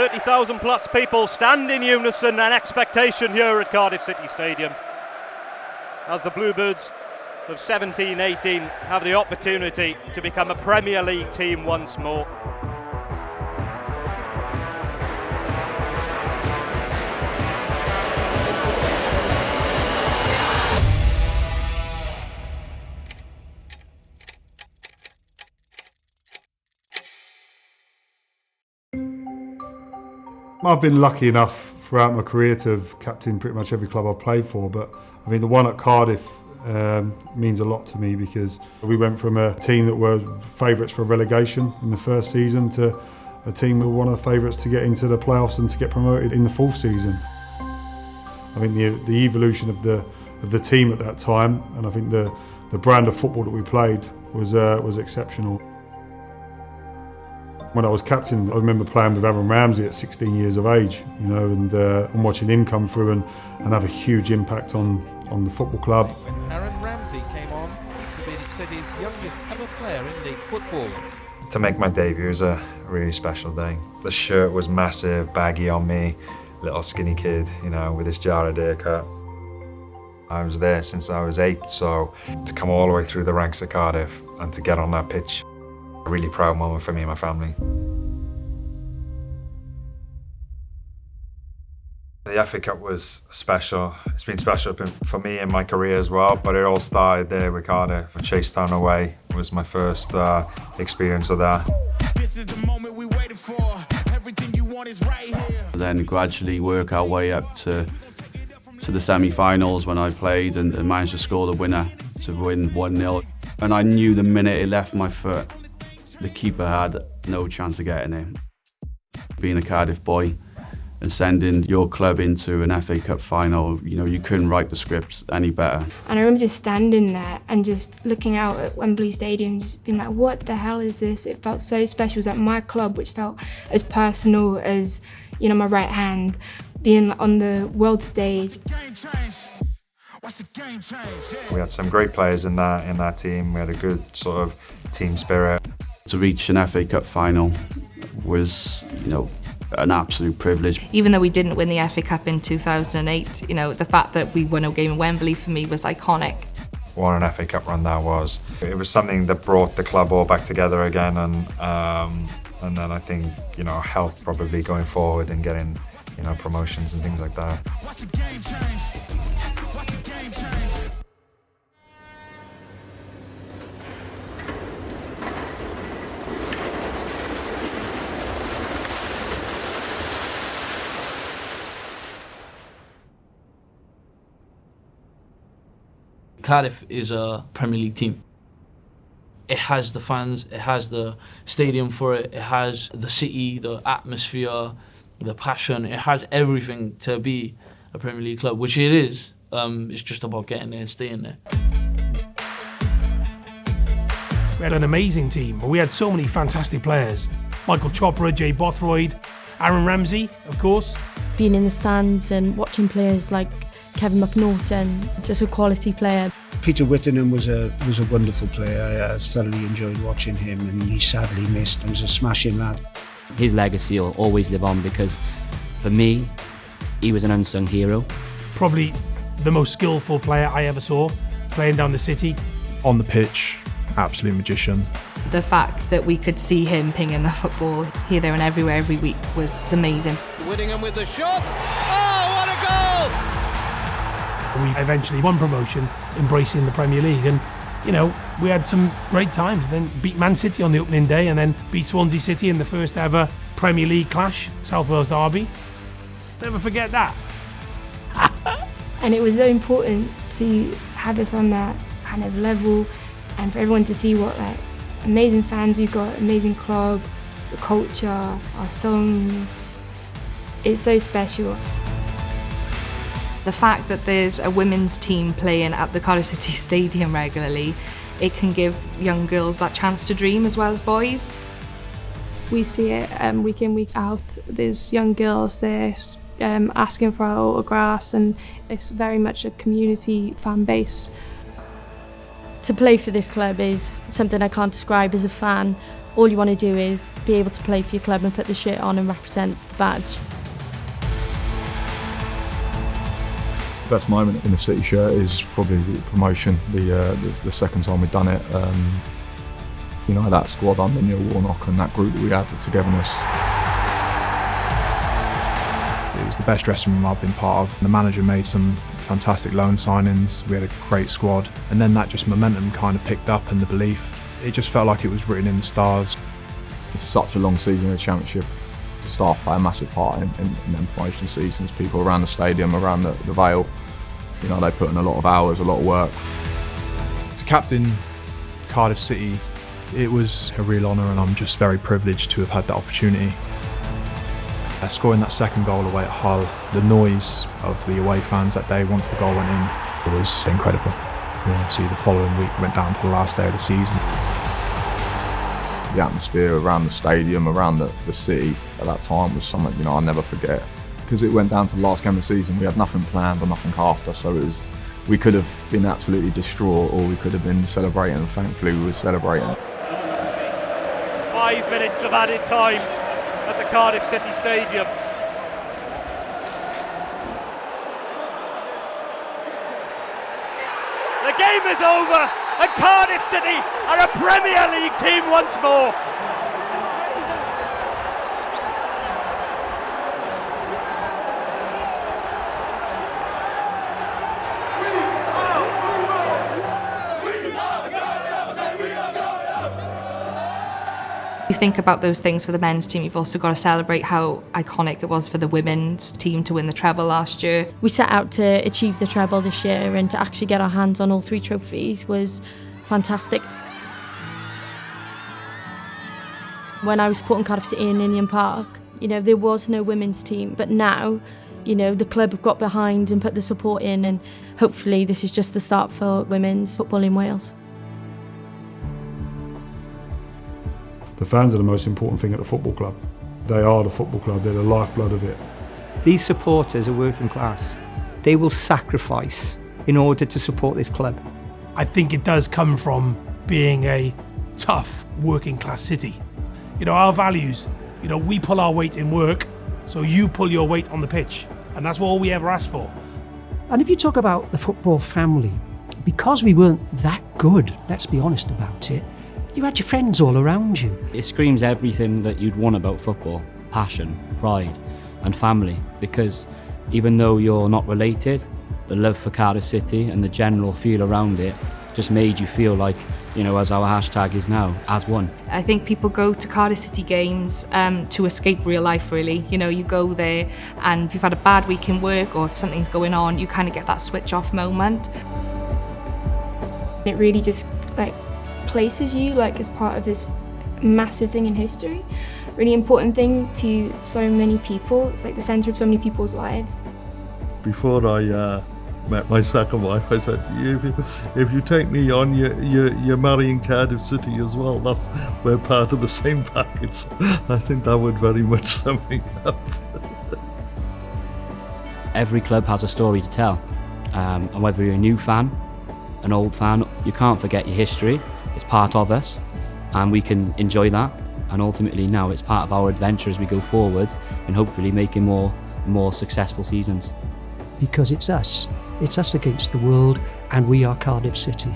30,000 plus people stand in unison and expectation here at Cardiff City Stadium as the Bluebirds of 17-18 have the opportunity to become a Premier League team once more. I've been lucky enough throughout my career to have captained pretty much every club I've played for, but I mean the one at Cardiff means a lot to me because we went from a team that were favourites for relegation in the first season to a team that were one of the favourites to get into the playoffs and to get promoted in the fourth season. I think the evolution of the team at that time, and I think the brand of football that we played was exceptional. When I was captain, I remember playing with Aaron Ramsey at 16 years of age, and watching him come through and have a huge impact on the football club. When Aaron Ramsey came on, to be the city's youngest ever player in league football. To make my debut was a really special day. The shirt was massive, baggy on me, little skinny kid, with his Jarrah haircut. I was there since I was 8, so to come all the way through the ranks at Cardiff and to get on that pitch, a really proud moment for me and my family. The FA Cup was special. It's been special for me in my career as well, but it all started there with Cardiff. Chasetown away was my first experience of that. This is the moment we waited for. Everything you want is right here. Then gradually work our way up to the semi-finals when I played and managed to score the winner to win 1-0. And I knew the minute it left my foot, the keeper had no chance of getting it. Being a Cardiff boy and sending your club into an FA Cup final, you couldn't write the script any better. And I remember just standing there and just looking out at Wembley Stadium, just being like, what the hell is this? It felt so special. It was like my club, which felt as personal as, my right hand, being on the world stage. We had some great players in that team. We had a good sort of team spirit. To reach an FA Cup final was, an absolute privilege. Even though we didn't win the FA Cup in 2008, the fact that we won a game in Wembley for me was iconic. What an FA Cup run that was. It was something that brought the club all back together again, and then I think, helped probably going forward and getting, promotions and things like that. Cardiff is a Premier League team. It has the fans, it has the stadium for it, it has the city, the atmosphere, the passion. It has everything to be a Premier League club, which it is. It's just about getting there and staying there. We had an amazing team. We had so many fantastic players. Michael Chopra, Jay Bothroyd, Aaron Ramsey, of course. Being in the stands and watching players like Kevin McNaughton, just a quality player. Peter Whittingham was a wonderful player. I thoroughly enjoyed watching him, and he sadly missed. He was a smashing lad. His legacy will always live on because, for me, he was an unsung hero. Probably the most skillful player I ever saw playing down the city. On the pitch, absolute magician. The fact that we could see him pinging the football here, there and everywhere every week was amazing. Whittingham with the shot. Oh, what a goal! We eventually won promotion, embracing the Premier League, and we had some great times. Then beat Man City on the opening day, and then beat Swansea City in the first ever Premier League clash, South Wales derby. Never forget that. And it was so important to have us on that kind of level, and for everyone to see what amazing fans we've got, amazing club, the culture, our songs. It's so special. The fact that there's a women's team playing at the Cardiff City Stadium regularly, it can give young girls that chance to dream as well as boys. We see it week in, week out. There's young girls there asking for our autographs, and it's very much a community fan base. To play for this club is something I can't describe as a fan. all you want to do is be able to play for your club and put the shirt on and represent the badge. Best moment in the City shirt is probably the promotion, the second time we've done it. You know, that squad under Neil Warnock and that group that we had, the togetherness. It was the best dressing room I've been part of. The manager made some fantastic loan signings, we had a great squad, and then that just momentum kind of picked up and the belief, it just felt like it was written in the stars. It's such a long season in the Championship. The staff play a massive part in them promotion seasons. People around the stadium, around the Vale, you know, they put in a lot of hours, a lot of work. To captain Cardiff City, it was a real honour and I'm just very privileged to have had that opportunity. Scoring that second goal away at Hull, the noise of the away fans that day once the goal went in, it was incredible. And then obviously the following week went down to the last day of the season. The atmosphere around the stadium, around the city at that time was something, you know, I'll never forget. Because it went down to the last game of the season, we had nothing planned or nothing after, so it was, we could have been absolutely distraught or we could have been celebrating, and thankfully we were celebrating. 5 minutes of added time at the Cardiff City Stadium. The game is over and Cardiff City are a Premier League team once more. You think about those things for the men's team, you've also got to celebrate how iconic it was for the women's team to win the treble last year. We set out to achieve the treble this year, and to actually get our hands on all 3 trophies was fantastic. When I was supporting Cardiff City in Ninian Park, you know, there was no women's team, but now, you know, the club have got behind and put the support in, and hopefully this is just the start for women's football in Wales. The fans are the most important thing at the football club. They are the football club, they're the lifeblood of it. These supporters are working class. They will sacrifice in order to support this club. I think it does come from being a tough working class city. You know, our values, you know, we pull our weight in work, so you pull your weight on the pitch. And that's all we ever ask for. And if you talk about the football family, because we weren't that good, let's be honest about it, you had your friends all around you. It screams everything that you'd want about football: passion, pride and family, because even though you're not related, the love for Cardiff City and the general feel around it just made you feel like, you know, as our hashtag is now, as one. I think people go to Cardiff City games to escape real life, really. You know, you go there and if you've had a bad week in work or if something's going on, you kind of get that switch off moment. It really just places you as part of this massive thing in history. Really important thing to so many people. It's like the centre of so many people's lives. Before I met my second wife, I said, if you take me on, you're marrying Cardiff City as well. We're part of the same package. I think that would very much sum me up. Every club has a story to tell, and whether you're a new fan, an old fan, you can't forget your history. It's part of us and we can enjoy that, and ultimately now it's part of our adventure as we go forward and hopefully making more successful seasons. Because it's us against the world, and we are Cardiff City.